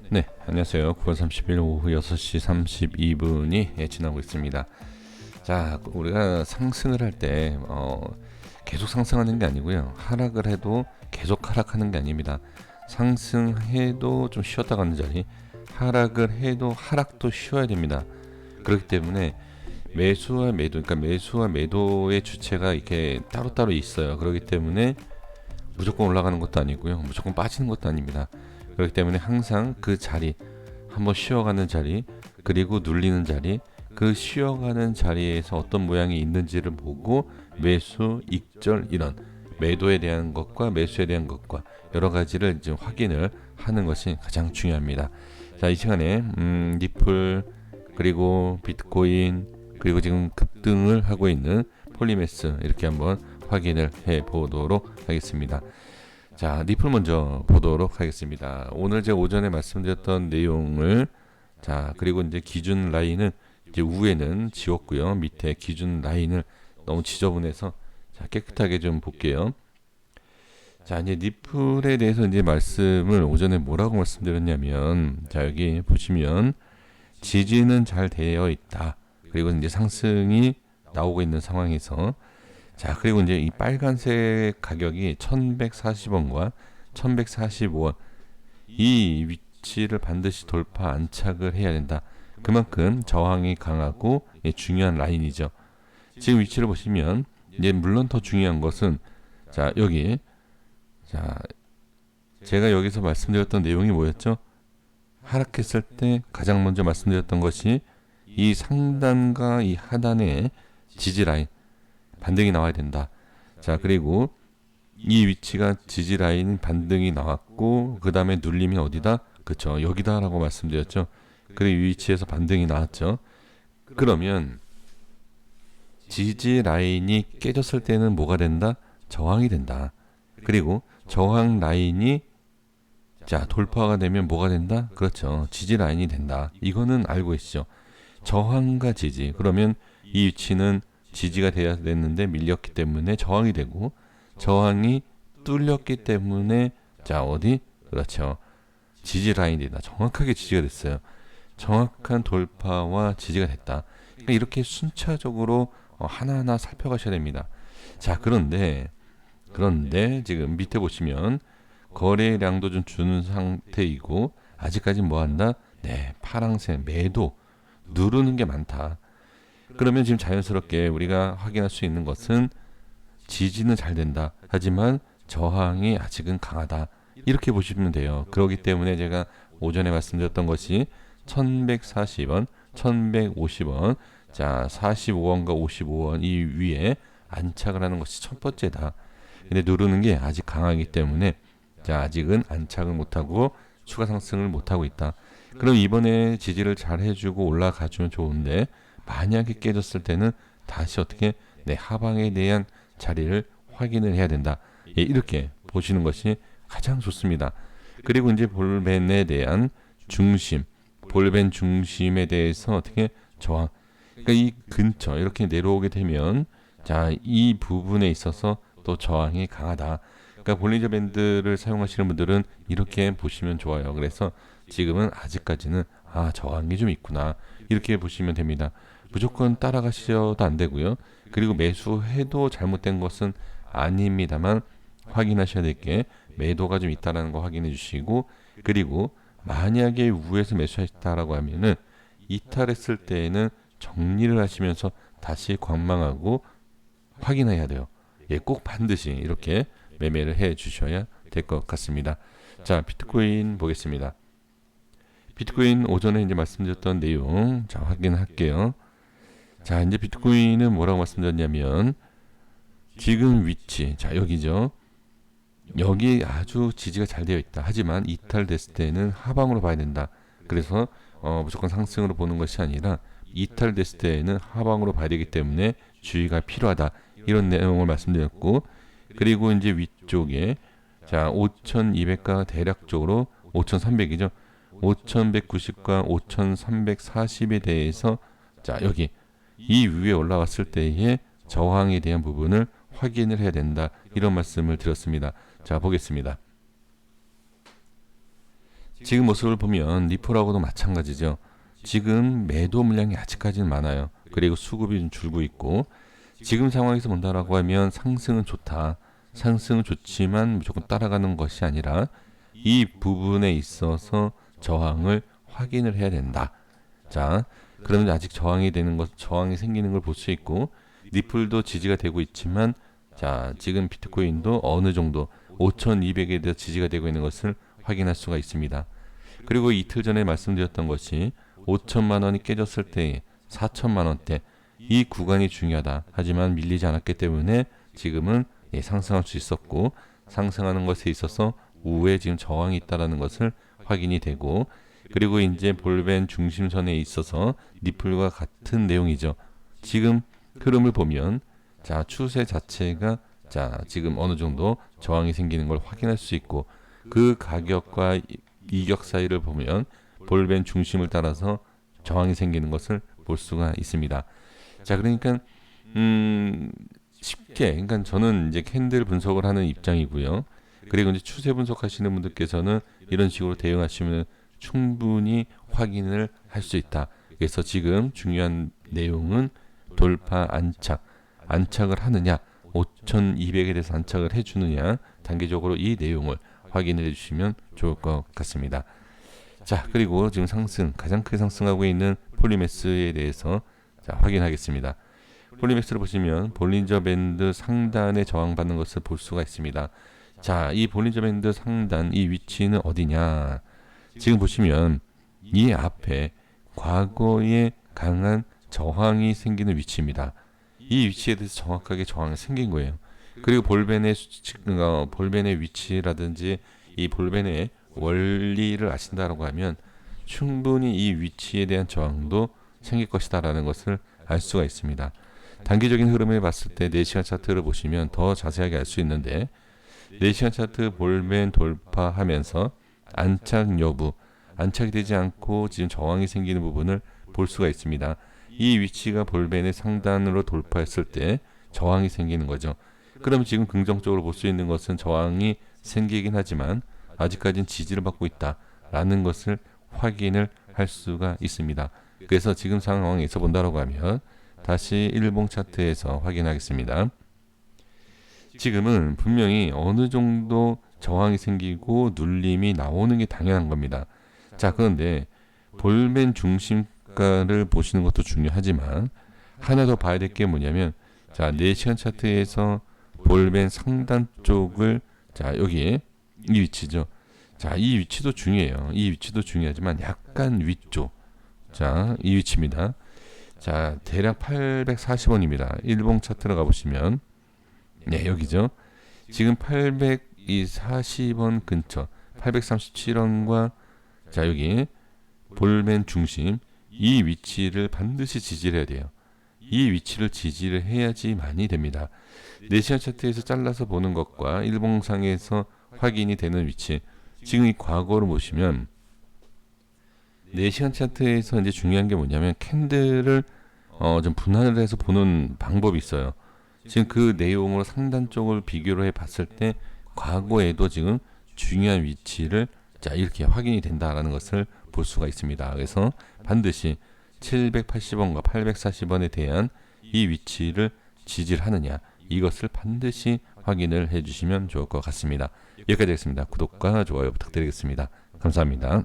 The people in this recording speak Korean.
네, 안녕하세요. 9월 30일 오후 6시 32분이 지나고 있습니다. 자, 우리가 상승을 할 때 계속 상승하는 게 아니고요. 하락을 해도 계속 하락하는 게 아닙니다. 상승해도 좀 쉬었다 가는 자리, 하락을 해도 하락도 쉬어야 됩니다. 그렇기 때문에 매수와 매도, 그러니까 매수와 매도의 주체가 이렇게 따로따로 있어요. 그렇기 때문에 무조건 올라가는 것도 아니고요. 무조건 빠지는 것도 아닙니다. 그렇기 때문에 항상 그 자리, 한번 쉬어가는 자리, 그리고 눌리는 자리, 그 쉬어가는 자리에서 어떤 모양이 있는지를 보고 매수, 익절 이런 매도에 대한 것과 매수에 대한 것과 여러 가지를 이제 확인을 하는 것이 가장 중요합니다. 자, 이 시간에 리플 그리고 비트코인 그리고 지금 급등을 하고 있는 폴리메스 이렇게 한번 확인을 해 보도록 하겠습니다. 자, 리플 먼저 보도록 하겠습니다. 오늘 제가 오전에 말씀드렸던 내용을 그리고 이제 기준 라인은 이제 위에는 지웠고요. 밑에 기준 라인을 너무 지저분해서 깨끗하게 좀 볼게요. 자, 이제 리플에 대해서 이제 말씀을 오전에 뭐라고 말씀드렸냐면 여기 보시면 지지는 잘 되어 있다. 그리고 이제 상승이 나오고 있는 상황에서 그리고 이제 이 빨간색 가격이 1140원과 1145원 이 위치를 반드시 돌파 안착을 해야 된다. 그만큼 저항이 강하고 중요한 라인이죠. 지금 위치를 보시면 이제 물론 더 중요한 것은 여기 제가 여기서 말씀드렸던 내용이 뭐였죠? 하락했을 때 가장 먼저 말씀드렸던 것이 이 상단과 이 하단의 지지 라인 반등이 나와야 된다. 그리고 이 위치가 지지 라인 반등이 나왔고 그 다음에 눌림이 어디다? 그쵸, 여기다라고 말씀드렸죠. 그리고 이 위치에서 반등이 나왔죠. 그러면 지지 라인이 깨졌을 때는 뭐가 된다? 저항이 된다. 그리고 저항 라인이 돌파가 되면 뭐가 된다? 그렇죠, 지지 라인이 된다. 이거는 알고 계시죠. 저항과 지지, 그러면 이 위치는 지지가 돼야 됐는데 밀렸기 때문에 저항이 되고 저항이 뚫렸기 때문에 어디? 그렇죠, 지지 라인이 된다. 정확하게 지지가 됐어요. 정확한 돌파와 지지가 됐다. 그러니까 이렇게 순차적으로 하나하나 살펴가셔야 됩니다. 그런데 지금 밑에 보시면 거래량도 좀 주는 상태이고 아직까지 뭐 한다? 네, 파랑색 매도 누르는 게 많다. 그러면 지금 자연스럽게 우리가 확인할 수 있는 것은 지지는 잘 된다. 하지만 저항이 아직은 강하다. 이렇게 보시면 돼요. 그렇기 때문에 제가 오전에 말씀드렸던 것이 1140원, 1150원, 45원과 55원 이 위에 안착을 하는 것이 첫 번째다. 근데 누르는 게 아직 강하기 때문에 아직은 안착을 못하고 추가 상승을 못하고 있다. 그럼 이번에 지지를 잘 해주고 올라가주면 좋은데 만약에 깨졌을 때는 다시 어떻게 하방에 대한 자리를 확인을 해야 된다. 이렇게 보시는 것이 가장 좋습니다. 그리고 이제 볼벤에 대한 중심, 볼벤 중심에 대해서 어떻게 저항, 그러니까 이 근처 이렇게 내려오게 되면 이 부분에 있어서 또 저항이 강하다. 그러니까 볼린저 밴드를 사용하시는 분들은 이렇게 보시면 좋아요. 그래서 지금은 아직까지는 저항이 좀 있구나 이렇게 보시면 됩니다. 무조건 따라가셔도 안 되고요. 그리고 매수해도 잘못된 것은 아닙니다만 확인하셔야 될 게 매도가 좀 있다라는 거 확인해 주시고, 그리고 만약에 위에서 매수하셨다라고 하면은 이탈했을 때에는 정리를 하시면서 다시 관망하고 확인해야 돼요. 꼭 반드시 이렇게 매매를 해 주셔야 될 것 같습니다. 비트코인 보겠습니다. 비트코인 오전에 이제 말씀드렸던 내용 확인할게요. 이제 비트코인은 뭐라고 말씀드렸냐면 지금 위치 여기죠. 여기 아주 지지가 잘 되어 있다. 하지만 이탈됐을 때는 하방으로 봐야 된다. 그래서 무조건 상승으로 보는 것이 아니라 이탈됐을 때는 하방으로 봐야 되기 때문에 주의가 필요하다. 이런 내용을 말씀드렸고, 그리고 이제 위쪽에 5200가 대략적으로 5300이죠. 5190과 5340에 대해서 여기 이 위에 올라왔을 때의 저항에 대한 부분을 확인을 해야 된다. 이런 말씀을 드렸습니다. 보겠습니다. 지금 모습을 보면 리플하고도 마찬가지죠. 지금 매도 물량이 아직까지는 많아요. 그리고 수급이 좀 줄고 있고, 지금 상황에서 본다라고 하면 상승은 좋다. 상승은 좋지만 무조건 따라가는 것이 아니라 이 부분에 있어서 저항을 확인을 해야 된다. 자, 그러면 아직 저항이 생기는 걸 볼 수 있고, 리플도 지지가 되고 있지만, 자, 지금 비트코인도 어느 정도 5,200에 대해서 지지가 되고 있는 것을 확인할 수가 있습니다. 그리고 이틀 전에 말씀드렸던 것이 5천만 원이 깨졌을 때 4천만 원대 이 구간이 중요하다. 하지만 밀리지 않았기 때문에 지금은 상승할 수 있었고, 상승하는 것에 있어서 우에 지금 저항이 있다라는 것을 확인이 되고, 그리고 이제 볼벤 중심선에 있어서 리플과 같은 내용이죠. 지금 흐름을 보면 자, 추세 자체가 자, 지금 어느 정도 저항이 생기는 걸 확인할 수 있고, 그 가격과 이격 사이를 보면 볼벤 중심을 따라서 저항이 생기는 것을 볼 수가 있습니다. 자, 그러니까 쉽게, 그러니까 저는 이제 캔들 분석을 하는 입장이고요. 그리고 이제 추세 분석하시는 분들께서는 이런 식으로 대응하시면 충분히 확인을 할 수 있다. 그래서 지금 중요한 내용은 돌파 안착을 하느냐, 5,200에 대해서 안착을 해주느냐, 단계적으로 이 내용을 확인해 주시면 좋을 것 같습니다. 자, 그리고 지금 가장 크게 상승하고 있는 폴리메스에 대해서 자, 확인하겠습니다. 폴리메스를 보시면 볼린저 밴드 상단에 저항받는 것을 볼 수가 있습니다. 자, 이 볼린저 밴드 상단 이 위치는 어디냐? 지금 보시면 이 앞에 과거에 강한 저항이 생기는 위치입니다. 이 위치에 대해서 정확하게 저항이 생긴 거예요. 그리고 볼벤의 위치라든지 이 볼벤의 원리를 아신다라고 하면 충분히 이 위치에 대한 저항도 생길 것이다라는 것을 알 수가 있습니다. 단기적인 흐름을 봤을 때 4시간 차트를 보시면 더 자세하게 알 수 있는데, 4시간 차트 볼벤 돌파하면서 안착 여부, 안착이 되지 않고 지금 저항이 생기는 부분을 볼 수가 있습니다. 이 위치가 볼벤의 상단으로 돌파했을 때 저항이 생기는 거죠. 그럼 지금 긍정적으로 볼 수 있는 것은 저항이 생기긴 하지만 아직까지는 지지를 받고 있다라는 것을 확인을 할 수가 있습니다. 그래서 지금 상황에서 본다라고 하면 다시 일봉 차트에서 확인하겠습니다. 지금은 분명히 어느 정도 저항이 생기고 눌림이 나오는 게 당연한 겁니다. 자, 그런데 볼벤 중심가를 보시는 것도 중요하지만 하나 더 봐야 될 게 뭐냐면, 자, 4시간 차트에서 볼벤 상단 쪽을, 자, 여기에 이 위치죠. 자, 이 위치도 중요해요. 이 위치도 중요하지만 약간 위쪽, 자, 이 위치입니다. 자, 대략 840원입니다. 일봉 차트로 가보시면 네, 여기죠. 지금 840원 근처 837원과 자, 여기 볼벤 중심 이 위치를 반드시 지지를 해야 돼요. 이 위치를 지지를 해야지만이 됩니다. 4시간 차트에서 잘라서 보는 것과 일봉상에서 확인이 되는 위치, 지금 이 과거로 보시면 4시간 차트에서 이제 중요한 게 뭐냐면 캔들을 좀 분할을 해서 보는 방법이 있어요. 지금 그 내용으로 상단 쪽을 비교를 해 봤을 때 과거에도 지금 중요한 위치를 자, 이렇게 확인이 된다라는 것을 볼 수가 있습니다. 그래서 반드시 780원과 840원에 대한 이 위치를 지지를 하느냐, 이것을 반드시 확인을 해 주시면 좋을 것 같습니다. 여기까지 하겠습니다. 구독과 좋아요 부탁드리겠습니다. 감사합니다.